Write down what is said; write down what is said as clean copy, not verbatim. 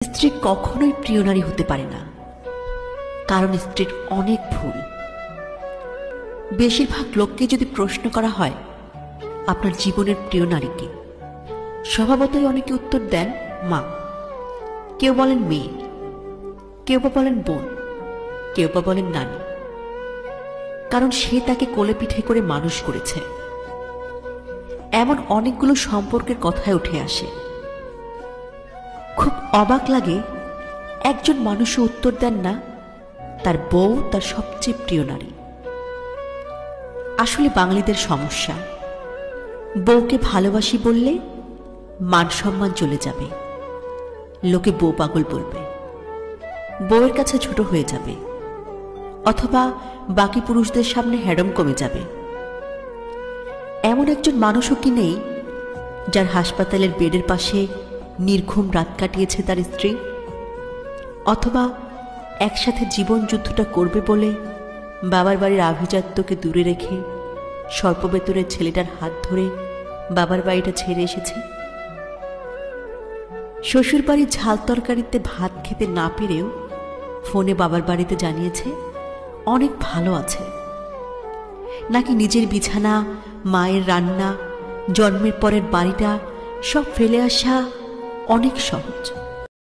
স্ত্রী কখনোই প্রিয় নারী হতে পারে না, কারণ স্ত্রীর অনেক ভুল। বেশিরভাগ লোককে যদি প্রশ্ন করা হয় আপনার জীবনের প্রিয় নারীকে, স্বভাবতই অনেকে উত্তর দেন মা, কেউ বলেন মেয়ে, কেউ বা বলেন বোন, কেউ বা বলেন নানি, কারণ সে তাকে কোলে পিঠে করে মানুষ করেছে। এমন অনেকগুলো সম্পর্কের কথায় উঠে আসে। খুব অবাক লাগে একজন মানুষও উত্তর দেন না তার বউ তার সবচেয়ে প্রিয় নারী। আসলে বাঙালিদের সমস্যা, বউকে ভালোবাসি বললে মান সম্মান চলে যাবে, লোকে বউ পাগল বলবে, বউয়ের কাছে ছোট হয়ে যাবে, অথবা বাকি পুরুষদের সামনে হ্যাডম কমে যাবে। এমন একজন মানুষও কি নেই যার হাসপাতালের বেডের পাশে নির্ঘুম রাত কাটিয়েছে তার স্ত্রী, অথবা একসাথে জীবন যুদ্ধটা করবে বলে বাবার বাড়ির আভিজাত্যকে দূরে রেখে স্বল্প বেতনের ছেলেটার হাত ধরে বাবার বাড়িটা ছেড়ে এসেছে। শ্বশুর বাড়ির ঝাল তরকারিতে ভাত খেতে না পেরেও ফোনে বাবার বাড়িতে জানিয়েছে অনেক ভালো আছে। নাকি নিজের বিছানা, মায়ের রান্না, জন্মের পরের বাড়িটা সব ফেলে আসা অনেক সহজ।